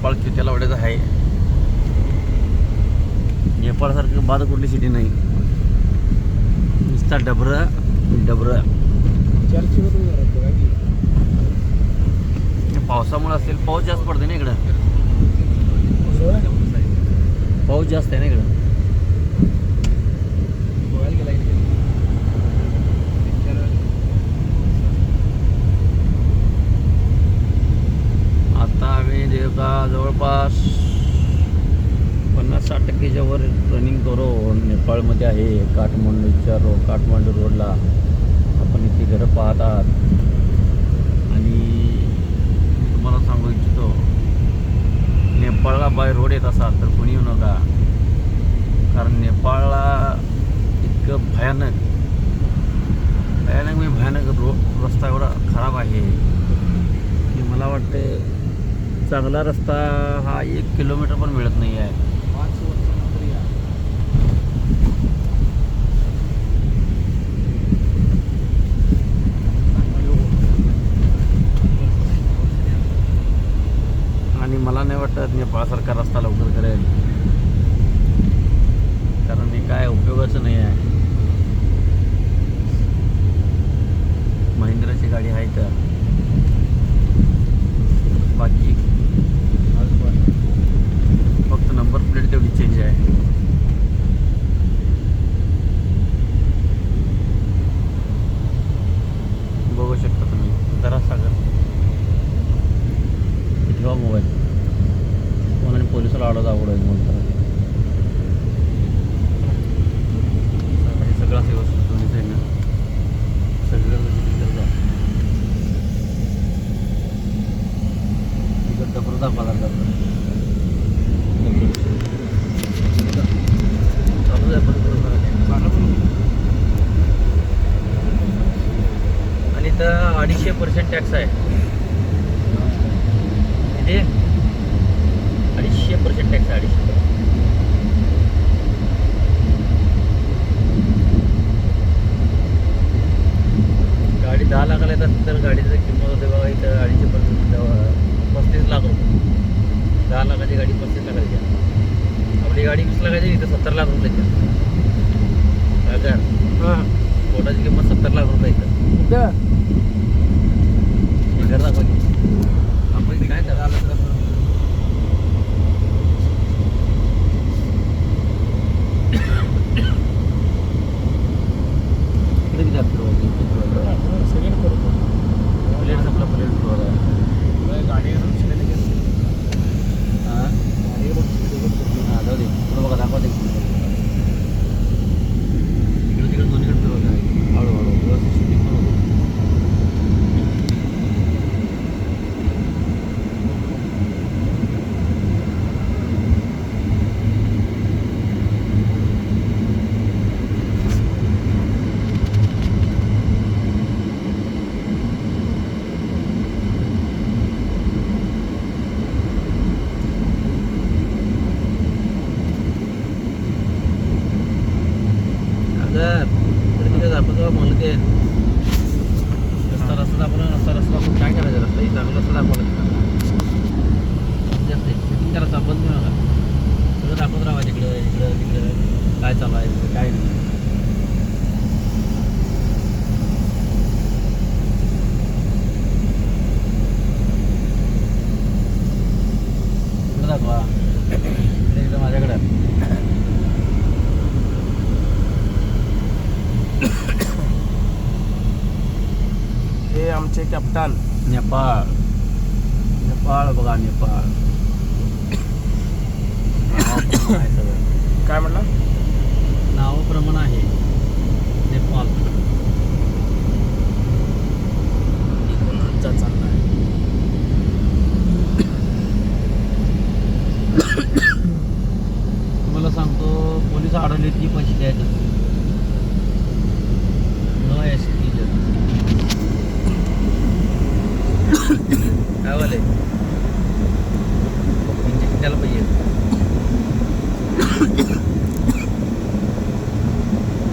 नेपाळ चुत्याला वड्याचं आहे. नेपाळसारखं बाद कुठली सिटी नाही. नुसता डबरं पावसामुळे असेल. पाऊस जास्त पडते ना इकडं. पाऊस जास्त आहे ना इकडं. आता आम्ही जवळपास 50-60% वर रनिंग करून नेपाळमध्ये आहे. काठमांडू रोडला आपण इथे घरं पाहत आहात. आणि तुम्हाला सांगू इच्छितो, नेपाळला बाय रोड येत असाल तर कोणी येऊ नका. कारण नेपाळला इतकं भयानक रस्ता एवढा खराब आहे की मला वाटते चांगला रस्ता हा 1 किलोमीटर पण मिळत नाही आहे. 5 वर्षानंतर या. आणि मला नाही वाटत नेपाळसारखा रस्ता लवकर करेल. कारण हे काय उपयोगाचं नाही आहे. महिंद्राची गाडी आहे तर बाकी फक्त नंबर प्लेट तेवढी चेंज आहे. बघू शकता तुम्ही. जरा सागर ठेवा मोबाईल. कोणाने पोलिसाला आडवत आवडत म्हणतात. सगळा व्यवस्थित दोन्ही साईडनं सगळीकडे डबरं दाखवा लागतात. आणि इथं 250% टॅक्स आहे. किती? 250% टॅक्स आहे. 250. गाडी 10 लाखाला येत असेल तर गाडीचं किंमत होते बघा इथं 250%. 35 लाख रुपये. 10 लाखाची गाडी 35 लाखाची आहे. आपली गाडी 20 लाखाची, इथं 70 लाख रुपयाची आहे. पोटाची किंमत 70 लाख रुपये इथं. घर दाखवा की आपण इथे काय करा आलं तर इकडे किती प्लेट संपला. प्लेट गाडी हां जाऊ दे. पुढं बघा दाखवा दे. इकडे तिकडे दोन्हीकडे फिरवलं आहे. हळूहळू व्यवस्थित शूटिंग पण होतं. मला ते रस्ता दाखवला. खूप काय करायचं. रस्ता ही चांगला रस्ता दाखवला. जास्त शूटिंग करायचं बंद देऊ नका. सगळं दाखवत राहा. तिकडं काय चालू आहे काय नाही. इकडं दाखवा. इकडं माझ्याकडं हे आमचे कॅप्टन. नेपाळ बघा. नेपाळ आहे सगळं. काय म्हटलं? नावाप्रमाणे आहे नेपाळ. चालला आहे. तुम्हाला सांगतो पोलीस अडवले ती पैसे द्यायचे. No excuse. काय वाले इंजेक्शन द्यायला पाहिजे.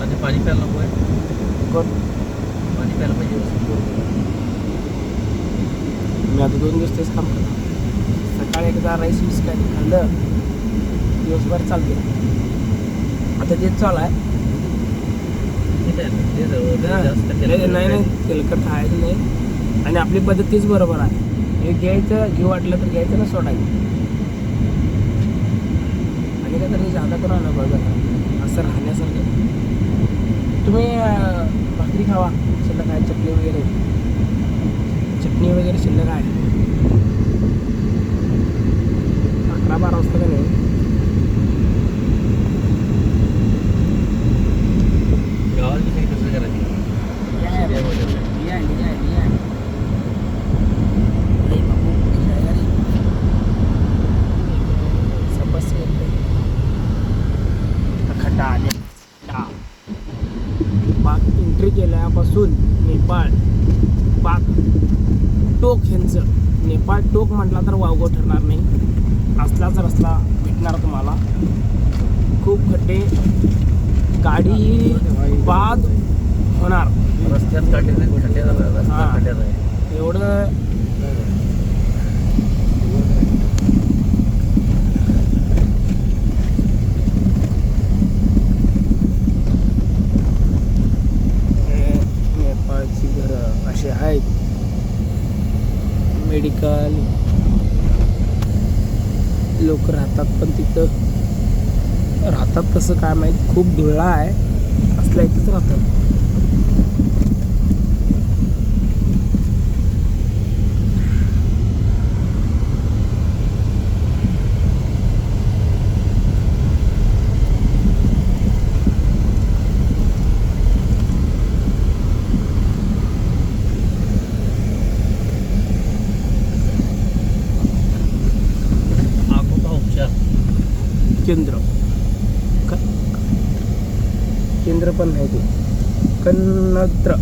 आणि पाणी प्यायला नको आहे. पाणी प्यायला पाहिजे. मी आता 2 दिवस तेच काम करतो. सकाळी का राईस वीस काय खाल्लं दिवसभर चालते. आता तेच चालू आहे. नाही नाही तेलकट खायचं नाही आणि आपली पद्धत तीच बरोबर आहे. हे घ्यायचं घेऊ वाटलं तर घ्यायचं ना सोडायचं आणि काय तरी जादा करा ना बघा असं राहण्यासारखं. तुम्ही भाकरी खावा शिल्लक आहे चटणी वगैरे शिल्लक आहे. 11-12 वाजता का नाही गावात कसं करायचं पाक एंट्री केल्यापासून नेपाळ पाक टोक ह्यांचं नेपाळ टोक म्हटला तर वावगं ठरणार नाही. असलाच रस्ता भेटणार तुम्हाला. खूप खड्डे गाडी बाद होणार. रस्त्यात खड्ड्यात हां. आहे एवढं नेपाळची घरं अशी आहेत. मेडिकल लोक राहतात पण तिथं राहतात कसं काय माहीत. खूप धुळा आहे असल्या इथंच राहतात. केंद्र केंद्र पण नाही ते कन्नत्र.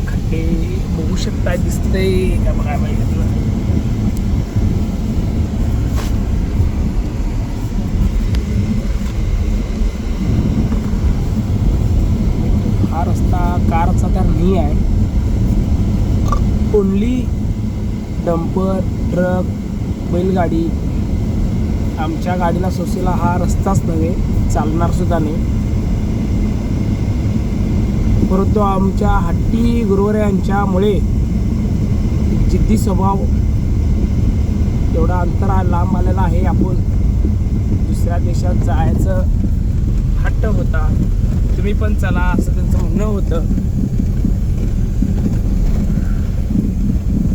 खड्डे बघू शकताय दिसतंय का बघायला पाहिजे. हा रस्ता कारचा तर नाही आहे. ओनली डंपर ट्रक बैलगाडी आमच्या गाडीला सोसेला हा रस्ताच नव्हे चालणार सुद्धा नाही. परंतु आमच्या हट्टी गुरुवाऱ्यांच्यामुळे जिद्दी स्वभाव एवढा अंतर लांब आलेला आहे. आपण दुसऱ्या देशात जायचं हट्ट होता. तुम्ही पण चला असं त्यांचं म्हणणं होतं.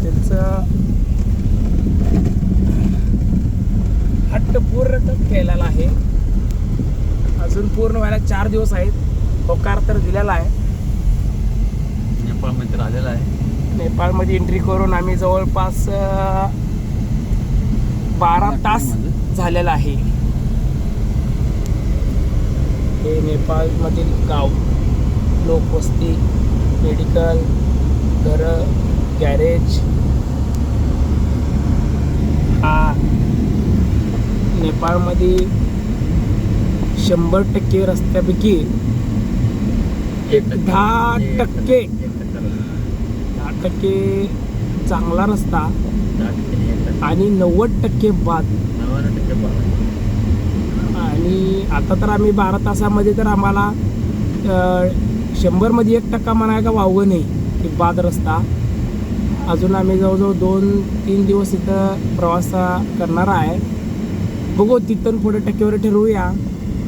त्यांचं हट्ट पूर्ण केलेला आहे. अजून पूर्ण व्हायला 4 दिवस आहेत. होकार तर दिलेला आहे. नेपाळमध्ये राहिलेला आहे. नेपाळमध्ये एंट्री करून आम्ही जवळपास 12 तास झालेला आहे. हे नेपाळमधील गाव, लोकवस्ती, मेडिकल, घरं, गॅरेज. हा नेपाळमध्ये 100% रस्त्यापैकी 10% चांगला रस्ता आणि 90% बाद. आणि आता तर आम्ही 12 तासामध्ये तर आम्हाला 100मध्ये 1% म्हणाय का वावगं नाही की बाद रस्ता. अजून आम्ही जवळजवळ 2-3 दिवस इथं प्रवास करणार आहे. बघू तिथून पुढे टक्केवारी ठरवूया.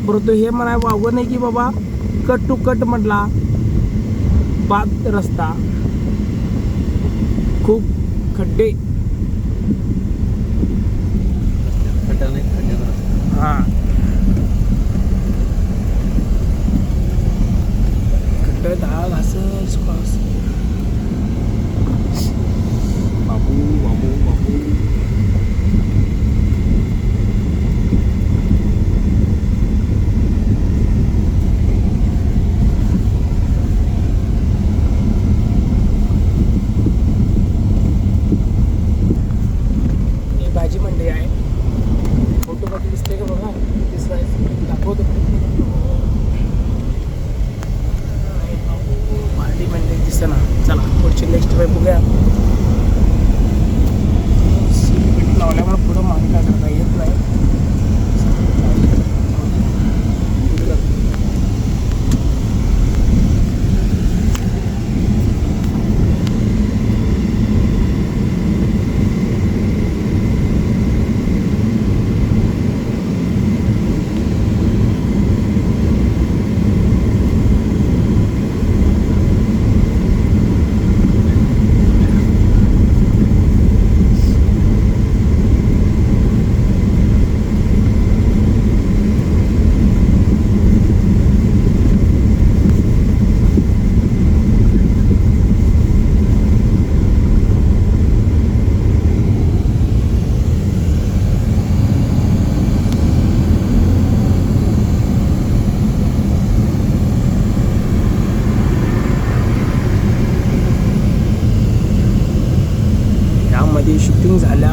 परंतु हे म्हणाय वावगं नाही की बाबा कट टू कट म्हटला बाद रस्ता. खूप खड्डे. हां खड्डे 10 घास बाबू बाबू बाबू. भाजी मंडई आहे. फोटोमध्ये दिसते का बघा. दिसत दाखवतो. भाजी मंडई दिसतं ना. मध्ये शिफ्टिंग झाल्या